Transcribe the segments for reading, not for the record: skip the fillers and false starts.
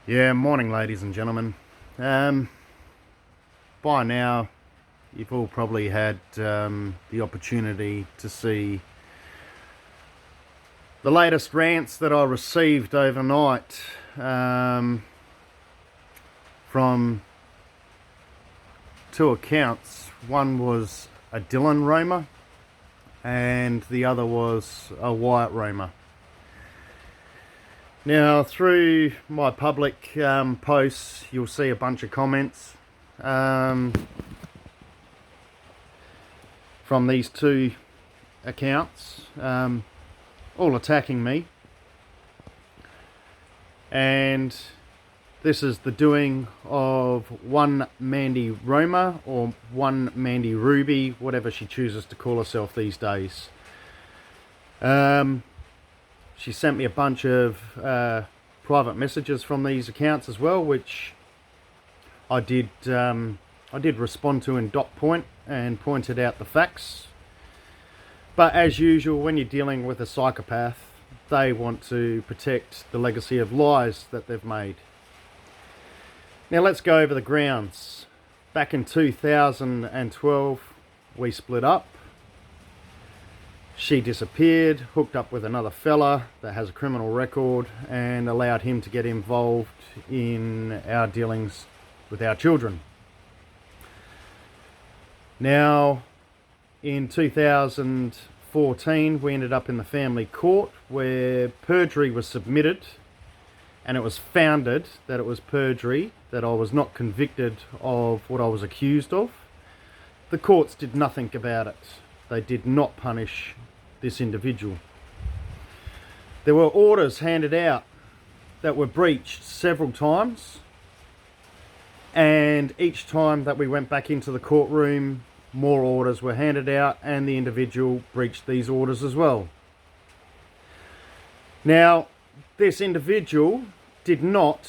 Yeah, morning, ladies and gentlemen. By now, you've all probably had the opportunity to see the latest rants that I received overnight from two accounts. One was a Dylan roamer, and the other was a Wyatt roamer. Now, through my public posts, you'll see a bunch of comments from these two accounts, all attacking me. And this is the doing of one Mandy Roma, or one Mandy Ruby, whatever she chooses to call herself these days. She sent me a bunch of private messages from these accounts as well, which I did respond to in dot point and pointed out the facts. But as usual, when you're dealing with a psychopath, they want to protect the legacy of lies that they've made. Now let's go over the grounds. Back in 2012, we split up. She disappeared, hooked up with another fella that has a criminal record, and allowed him to get involved in our dealings with our children. Now, in 2014, we ended up in the family court where perjury was submitted, and it was founded that it was perjury, that I was not convicted of what I was accused of. The courts did nothing about it. They did not punish this individual. There were orders handed out that were breached several times, and each time that we went back into the courtroom, more orders were handed out, and the individual breached these orders as well. Now, this individual did not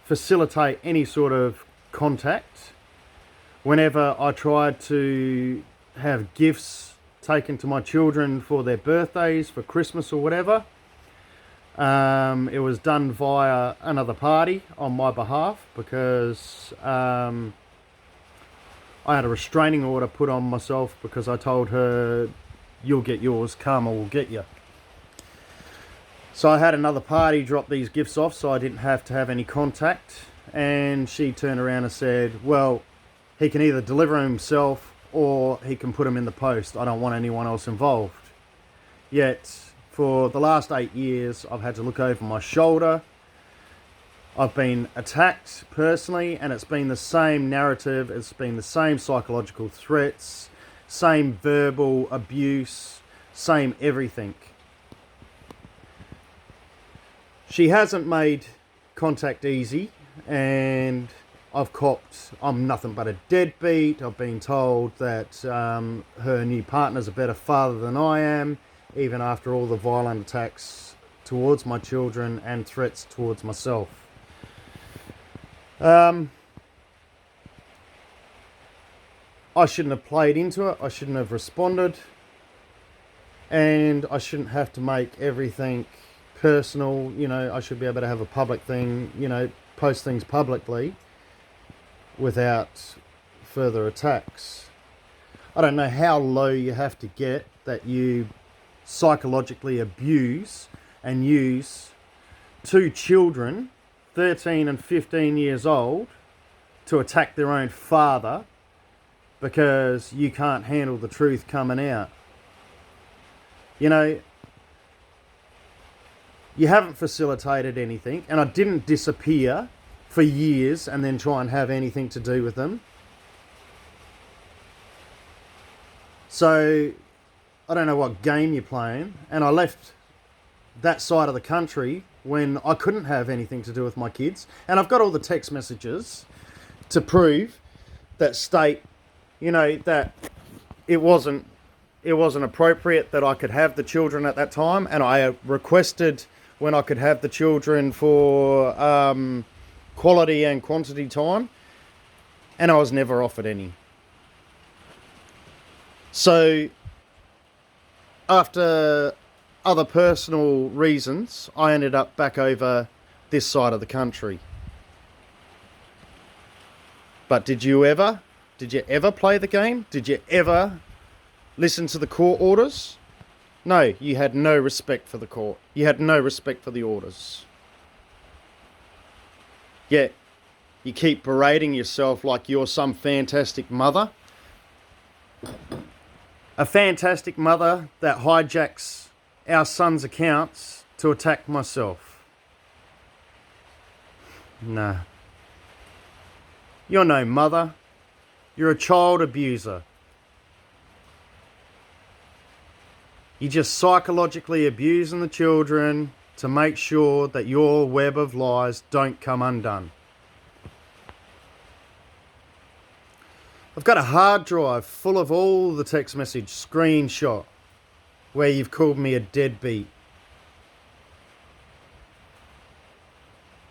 facilitate any sort of contact. Whenever I tried to have gifts taken to my children for their birthdays, for Christmas or whatever, it was done via another party on my behalf, because I had a restraining order put on myself because I told her, you'll get yours, karma will get you. So I had another party drop these gifts off so I didn't have to have any contact, and she turned around and said, well, he can either deliver himself or he can put them in the post. I don't want anyone else involved. Yet, for the last 8 years, I've had to look over my shoulder. I've been attacked personally, and it's been the same narrative. It's been the same psychological threats, same verbal abuse, same everything. She hasn't made contact easy, and I'm nothing but a deadbeat. I've been told that her new partner's a better father than I am, even after all the violent attacks towards my children and threats towards myself. I shouldn't have played into it. I shouldn't have responded. And I shouldn't have to make everything personal. You know, I should be able to have a public thing, post things publicly without further attacks. I don't know how low you have to get that you psychologically abuse and use two children, 13 and 15 years old, to attack their own father because you can't handle the truth coming out. You haven't facilitated anything, and I didn't disappear for years and then try and have anything to do with them. So I don't know what game you're playing, and I left that side of the country when I couldn't have anything to do with my kids, and I've got all the text messages to prove that state, that it wasn't appropriate that I could have the children at that time, and I requested when I could have the children for quality and quantity time, and I was never offered any. So after other personal reasons, I ended up back over this side of the country. But did you ever play the game? Did you ever listen to the court orders? No, you had no respect for the court. You had no respect for the orders. Yet, you keep berating yourself like you're some fantastic mother. A fantastic mother that hijacks our son's accounts to attack myself. Nah. You're no mother. You're a child abuser. You're just psychologically abusing the children to make sure that your web of lies don't come undone. I've got a hard drive full of all the text message screenshot where you've called me a deadbeat,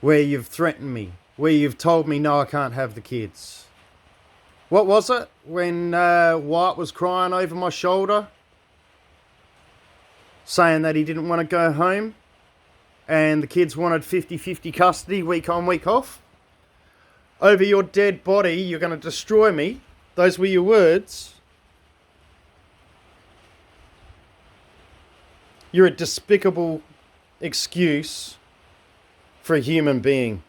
where you've threatened me, where you've told me no, I can't have the kids. What was it when Wyatt was crying over my shoulder, saying that he didn't want to go home and the kids wanted 50-50 custody week on, week off? Over your dead body, you're going to destroy me. Those were your words. You're a despicable excuse for a human being.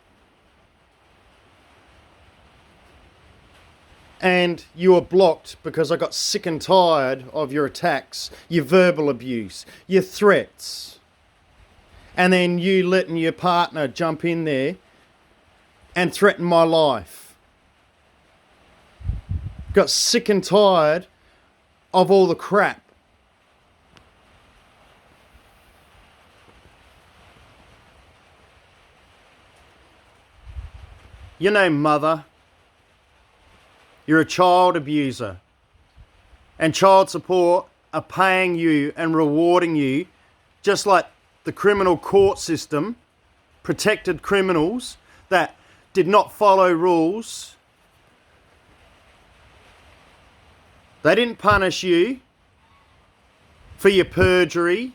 And you were blocked because I got sick and tired of your attacks, your verbal abuse, your threats. And then you letting your partner jump in there and threaten my life. Got sick and tired of all the crap. You're no mother. You're a child abuser. And child support are paying you and rewarding you, just like the criminal court system protected criminals that did not follow rules. They didn't punish you for your perjury,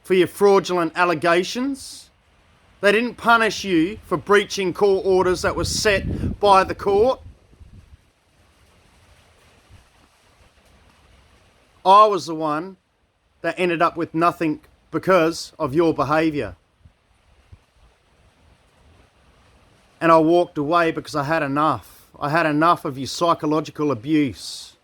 for your fraudulent allegations. They didn't punish you for breaching court orders that were set by the court. I was the one that ended up with nothing because of your behaviour. And I walked away because I had enough. I had enough of your psychological abuse.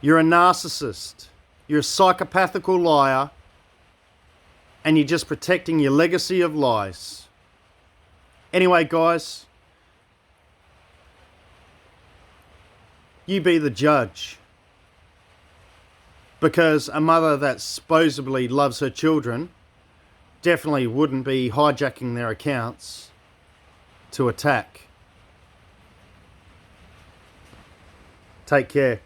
You're a narcissist. You're a psychopathical liar. And you're just protecting your legacy of lies. Anyway, guys, you be the judge. Because a mother that supposedly loves her children definitely wouldn't be hijacking their accounts to attack. Take care.